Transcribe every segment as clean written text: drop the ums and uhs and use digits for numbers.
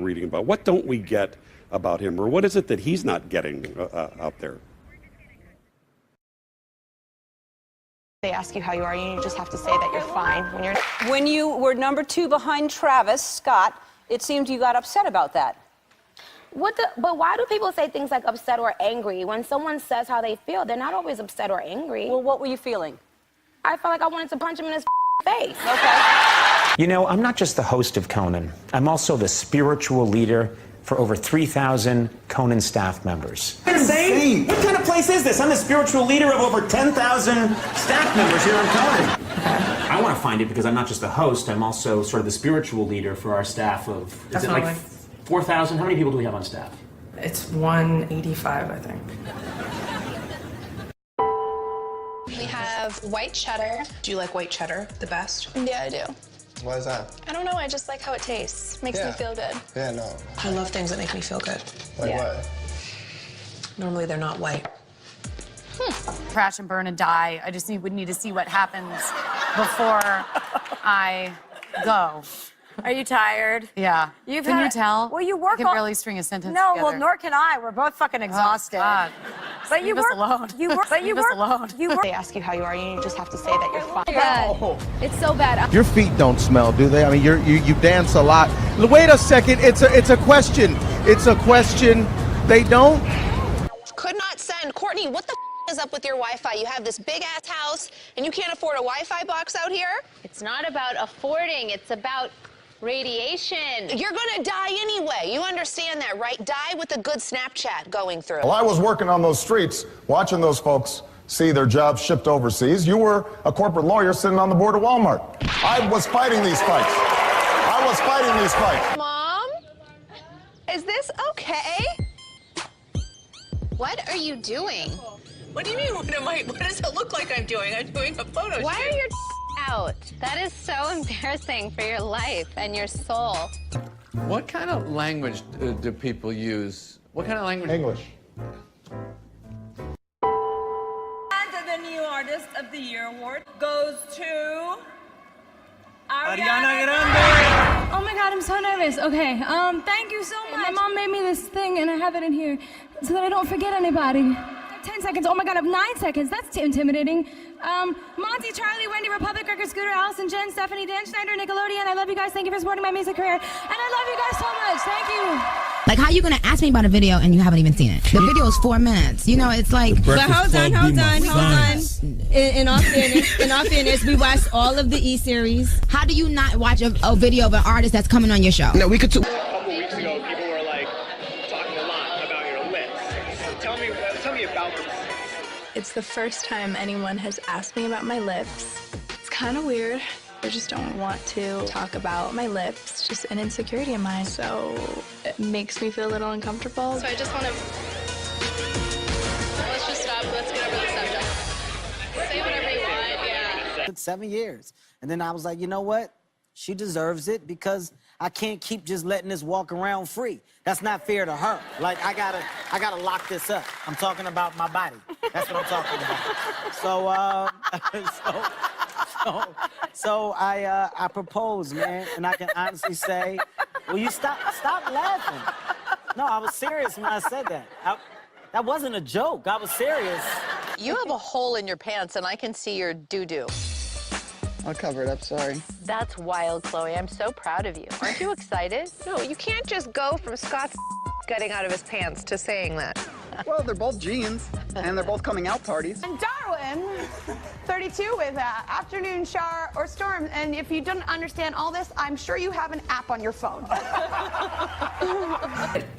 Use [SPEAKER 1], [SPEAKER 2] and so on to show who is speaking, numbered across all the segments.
[SPEAKER 1] reading about? What don't we get about him, or what is it that he's not getting out there?
[SPEAKER 2] They ask you how you are, and you just have to say that you're fine
[SPEAKER 3] When you were number 2 behind Travis Scott, it seemed you got upset about that.
[SPEAKER 4] But why do people say things like upset or angry? When someone says how they feel, they're not always upset or angry.
[SPEAKER 3] Well, what were you feeling?
[SPEAKER 4] I felt like I wanted to punch him in his face.
[SPEAKER 3] Okay.
[SPEAKER 5] You know, I'm not just the host of Conan. I'm also the spiritual leader for over 3,000 Conan staff members. Insane! What kind of place is this? I'm the spiritual leader of over 10,000 staff members here on Conan. I want to find it because I'm not just the host, I'm also sort of the spiritual leader for our staff of, is it like 4,000? How many people do we have on staff?
[SPEAKER 6] It's 185, I think.
[SPEAKER 7] We have white cheddar.
[SPEAKER 8] Do you like white cheddar the best?
[SPEAKER 7] Yeah, I do.
[SPEAKER 9] Why is that?
[SPEAKER 7] I don't know, I just like how it tastes. Makes me feel good.
[SPEAKER 9] Yeah, no.
[SPEAKER 8] I love things that make me feel good.
[SPEAKER 9] Like what?
[SPEAKER 8] Normally they're not white.
[SPEAKER 10] Crash and burn and die. I just would need to see what happens before I go.
[SPEAKER 3] Are you tired?
[SPEAKER 10] Yeah. Can you tell?
[SPEAKER 3] Well, you work
[SPEAKER 10] I can barely string a sentence
[SPEAKER 3] No,
[SPEAKER 10] together.
[SPEAKER 3] well, nor can I. We're both fucking exhausted.
[SPEAKER 10] Oh, God.
[SPEAKER 3] But you
[SPEAKER 10] Leave us
[SPEAKER 3] work
[SPEAKER 10] alone.
[SPEAKER 3] You work. But you
[SPEAKER 10] Leave us
[SPEAKER 3] work
[SPEAKER 10] alone.
[SPEAKER 3] You work.
[SPEAKER 2] They ask you how you are, and you just have to say that you're fine.
[SPEAKER 4] Bad. It's so bad.
[SPEAKER 11] Your feet don't smell, do they? I mean, you dance a lot. Wait a second. It's a question. It's a question. They don't.
[SPEAKER 8] Could not send. Courtney, what the is up with your Wi-Fi? You have this big-ass house, and you can't afford a Wi-Fi box out here?
[SPEAKER 12] It's not about affording, it's about radiation.
[SPEAKER 8] You're gonna die anyway. You understand that, right? Die with a good Snapchat going through.
[SPEAKER 9] Well, I was working on those streets, watching those folks see their jobs shipped overseas. You were a corporate lawyer sitting on the board of Walmart. I was fighting these fights.
[SPEAKER 7] Mom? Is this okay?
[SPEAKER 12] What are you doing?
[SPEAKER 8] What do you mean, what does it look like I'm doing? I'm doing a photo shoot.
[SPEAKER 12] Why are your out? That is so embarrassing for your life and your soul.
[SPEAKER 13] What kind of language do people use? What kind of language?
[SPEAKER 9] English.
[SPEAKER 3] And the new Artist of the Year award goes to
[SPEAKER 14] Ariana Grande.
[SPEAKER 15] Oh my God, I'm so nervous. Okay, thank you so much. My mom made me this thing, and I have it in here so that I don't forget anybody. 10 seconds. Oh my God, I have 9 seconds. That's intimidating. Monty, Charlie, Wendy, Republic, Ricker, Scooter, Allison, Jen, Stephanie, Dan Schneider, Nickelodeon. I love you guys. Thank you for supporting my music career. And I love you guys so much. Thank you.
[SPEAKER 4] Like, how you gonna ask me about a video and you haven't even seen it? The video is 4 minutes. You know, it's like.
[SPEAKER 15] But hold on. In all fairness, we watched all of the E series.
[SPEAKER 4] How do you not watch a video of an artist that's coming on your show?
[SPEAKER 14] No, we could. A couple weeks ago, people were like talking a lot about your lips. So tell me about them.
[SPEAKER 7] It's the first time anyone has asked me about my lips. It's kind of weird. I just don't want to talk about my lips. It's just an insecurity of mine. So it makes me feel a little uncomfortable. So I just want to... Let's just stop. Let's get over the subject. Say whatever you want, yeah.
[SPEAKER 14] It's 7 years. And then I was like, you know what? She deserves it because I can't keep just letting this walk around free. That's not fair to her. Like, I gotta lock this up. I'm talking about my body. That's what I'm talking about. So I proposed, man, and I can honestly say, will you stop laughing? No, I was serious when I said that. That wasn't a joke. I was serious.
[SPEAKER 8] You have a hole in your pants, and I can see your doo-doo.
[SPEAKER 14] I'll cover it up, sorry.
[SPEAKER 12] That's wild, Chloe. I'm so proud of you. Aren't you excited?
[SPEAKER 8] No, you can't just go from Scott getting out of his pants to saying that.
[SPEAKER 14] Well, they're both jeans, and they're both coming out parties.
[SPEAKER 2] And Darwin, 32 with afternoon shower or storm. And if you don't understand all this, I'm sure you have an app on your phone.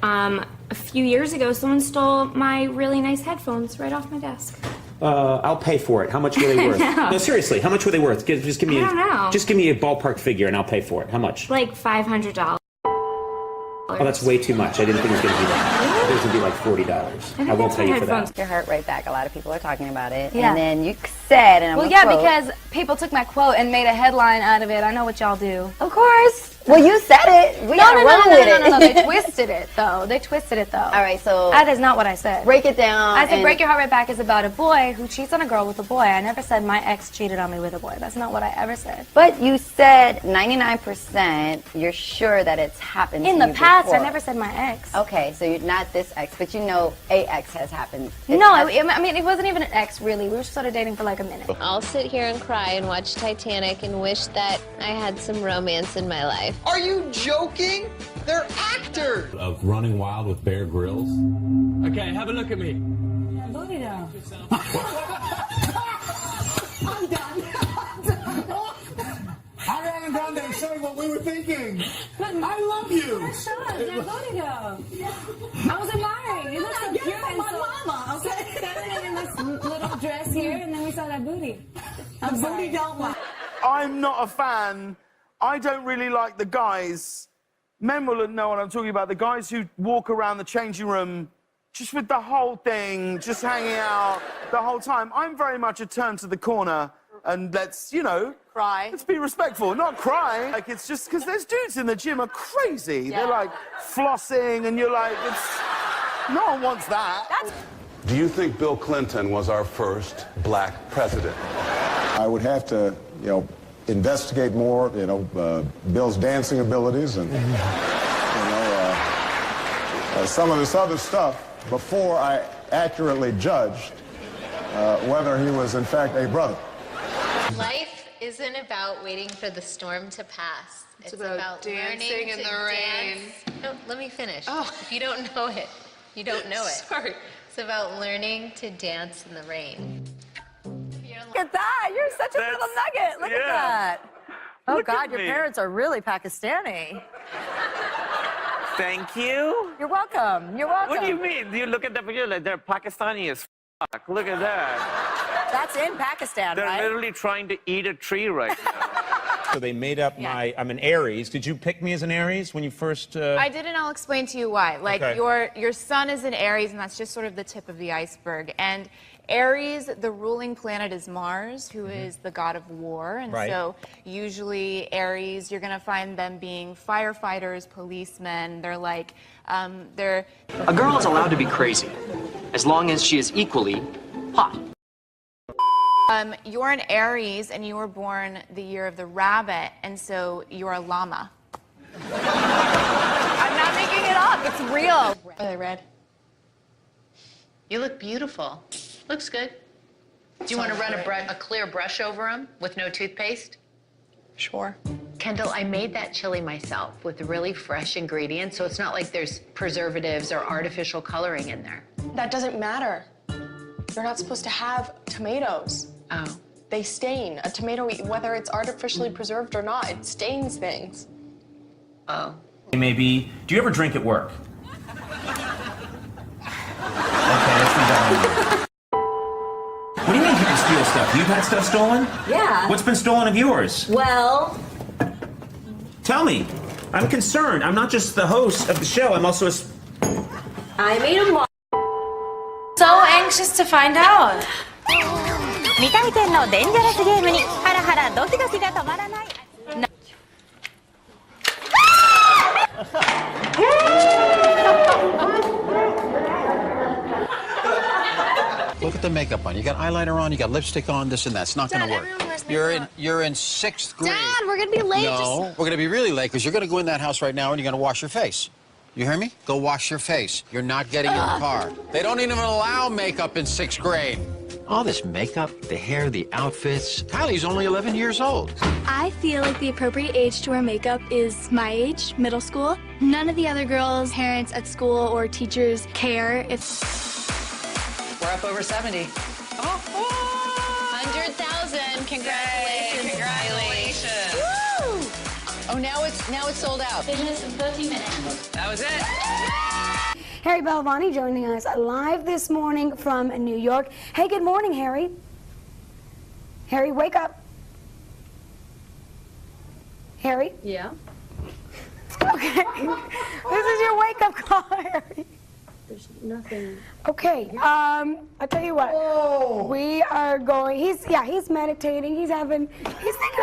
[SPEAKER 15] A few years ago, someone stole my really nice headphones right off my desk.
[SPEAKER 5] I'll pay for it. How much were they worth? No, seriously, how much were they worth? Just give me
[SPEAKER 15] I don't know.
[SPEAKER 5] Just give me a ballpark figure and I'll pay for it. How much?
[SPEAKER 15] Like $500.
[SPEAKER 5] Oh, that's way too much. I didn't think it was going to be that. I thought it was going to be like $40. I won't pay you for that.
[SPEAKER 12] Your heart right back. A lot of people are talking about it.
[SPEAKER 15] Yeah.
[SPEAKER 12] And then you said, and I'm
[SPEAKER 15] Well, yeah, because people took my quote and made a headline out of it. I know what y'all do.
[SPEAKER 12] Of course.
[SPEAKER 16] Well, you said it. We gotta run with it.
[SPEAKER 4] No. They twisted it, though. All
[SPEAKER 16] right, so
[SPEAKER 4] that is not what I said.
[SPEAKER 16] Break it down.
[SPEAKER 4] I said break your heart right back is about a boy who cheats on a girl with a boy. I never said my ex cheated on me with a boy. That's not what I ever said.
[SPEAKER 16] But you said 99%. You're sure that it's happened
[SPEAKER 4] In
[SPEAKER 16] to
[SPEAKER 4] the
[SPEAKER 16] you
[SPEAKER 4] past,
[SPEAKER 16] before.
[SPEAKER 4] I never said my ex.
[SPEAKER 16] Okay, so you're not this ex, but you know a ex has happened.
[SPEAKER 4] I mean, it wasn't even an ex, really. We were sort of dating for like a minute.
[SPEAKER 12] I'll sit here and cry and watch Titanic and wish that I had some romance in my life.
[SPEAKER 17] Are you joking? They're actors!
[SPEAKER 18] Of Running Wild with Bear Grylls. Okay, have a look at me.
[SPEAKER 15] Booty down.
[SPEAKER 17] I'm done. Ariana Grande saying what we were thinking. I love you.
[SPEAKER 15] Shut up, that booty down. I was admiring. You look so cute and
[SPEAKER 17] my
[SPEAKER 15] so
[SPEAKER 17] mama, okay?
[SPEAKER 15] feminine in this little dress here, and then we saw that booty.
[SPEAKER 17] I'm booty down.
[SPEAKER 11] I'm not a fan. I don't really like the guys. Men will know what I'm talking about. The guys who walk around the changing room just with the whole thing, just hanging out the whole time. I'm very much a turn to the corner and let's, you know,
[SPEAKER 10] cry.
[SPEAKER 11] Let's be respectful. Not cry. Like, it's just because there's dudes in the gym are crazy.
[SPEAKER 10] Yeah.
[SPEAKER 11] They're like flossing and you're like, it's... No one wants that.
[SPEAKER 1] Do you think Bill Clinton was our first black president?
[SPEAKER 9] I would have to, you know, investigate more, you know, Bill's dancing abilities and, some of this other stuff before I accurately judged whether he was, in fact, a brother.
[SPEAKER 12] Life isn't about waiting for the storm to pass. It's about
[SPEAKER 6] dancing
[SPEAKER 12] learning
[SPEAKER 6] in
[SPEAKER 12] to
[SPEAKER 6] the rain.
[SPEAKER 12] dance. No, let me finish.
[SPEAKER 6] Oh.
[SPEAKER 12] If you don't know it, you don't know it.
[SPEAKER 6] Sorry.
[SPEAKER 12] It's about learning to dance in the rain.
[SPEAKER 19] Look at that. You're such a little nugget. Look at that. Oh,
[SPEAKER 11] Look
[SPEAKER 19] God,
[SPEAKER 11] at
[SPEAKER 19] your
[SPEAKER 11] me.
[SPEAKER 19] parents are really Pakistani.
[SPEAKER 20] Thank you.
[SPEAKER 19] You're welcome. You're welcome.
[SPEAKER 20] What do you mean? You look at the video like they're Pakistani as fuck. Look at that.
[SPEAKER 19] That's in Pakistan,
[SPEAKER 20] They're
[SPEAKER 19] right?
[SPEAKER 20] literally trying to eat a tree right now.
[SPEAKER 5] So they made up I'm an Aries. Did you pick me as an Aries when you first...
[SPEAKER 21] I did, and I'll explain to you why. Like,
[SPEAKER 5] Okay.
[SPEAKER 21] your sun is in Aries, and that's just sort of the tip of the iceberg. And Aries, the ruling planet is Mars, who is the god of war. And
[SPEAKER 5] Right.
[SPEAKER 21] so usually Aries, you're going to find them being firefighters, policemen. They're like, they're...
[SPEAKER 22] A girl is allowed to be crazy, as long as she is equally hot.
[SPEAKER 21] You're an Aries, and you were born the year of the rabbit, and so you're a llama. I'm not making it up. It's real.
[SPEAKER 8] Are they red? You look beautiful. Looks good. Do you want to run a clear brush over them with no toothpaste?
[SPEAKER 6] Sure.
[SPEAKER 8] Kendall, I made that chili myself with really fresh ingredients, so it's not like there's preservatives or artificial coloring in there.
[SPEAKER 6] That doesn't matter. You're not supposed to have tomatoes.
[SPEAKER 8] Oh.
[SPEAKER 6] They stain. A tomato, whether it's artificially preserved or not, it stains things.
[SPEAKER 8] Oh.
[SPEAKER 5] Maybe, do you ever drink at work? Okay, let's do that one. What do you mean people steal stuff? You've had stuff stolen?
[SPEAKER 19] Yeah.
[SPEAKER 5] What's been stolen of yours?
[SPEAKER 19] Well,
[SPEAKER 5] Tell me. I'm concerned. I'm not just the host of the show. I'm also a...
[SPEAKER 19] I made a
[SPEAKER 4] So anxious to find out.
[SPEAKER 19] 三上健のデンジャラスゲームにハラハラドキドキが止まらない。
[SPEAKER 23] Look at the makeup on. You got eyeliner on, you got lipstick on, this and that. It's not going to work. You're in 6th grade.
[SPEAKER 12] Dad, we're gonna be late.
[SPEAKER 23] No, we're going to be really late because you're going to go in that house right now and you're going to wash your face. You hear me? Go wash your face. You're not getting your car. They don't even allow makeup in 6th grade. All this makeup, the hair, the outfits. Kylie's only 11 years old.
[SPEAKER 24] I feel like the appropriate age to wear makeup is my age, middle school. None of the other girls' parents at school or teachers care if...
[SPEAKER 8] We're up over 70. 100,000. Congratulations.
[SPEAKER 12] Congratulations.
[SPEAKER 8] Woo! Oh, now it's sold out.
[SPEAKER 24] Finish in 30 minutes.
[SPEAKER 8] That was it.
[SPEAKER 25] Harry Belafonte joining us live this morning from New York. Hey, good morning, Harry. Harry, wake up. Harry?
[SPEAKER 4] Yeah?
[SPEAKER 25] Okay. This is your wake-up call, Harry.
[SPEAKER 4] There's nothing.
[SPEAKER 25] Okay, I'll tell you what.
[SPEAKER 4] Whoa.
[SPEAKER 25] We are going, he's meditating, he's taking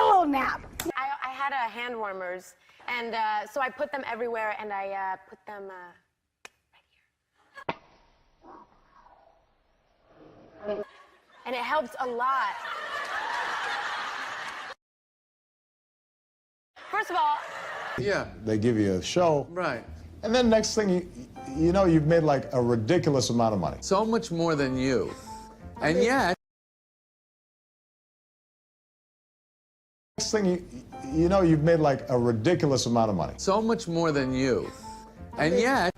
[SPEAKER 25] a little nap.
[SPEAKER 4] I had a hand warmers And so I put them everywhere, and I put them right here. And it helps a lot. First of all,
[SPEAKER 9] Yeah. They give you a show.
[SPEAKER 18] Right.
[SPEAKER 9] And then next thing you know, you've made like a ridiculous amount of money.
[SPEAKER 18] So much more than you. And yet,
[SPEAKER 9] Next thing you know, you've made like a ridiculous amount of money.
[SPEAKER 18] so much more than you. And yet,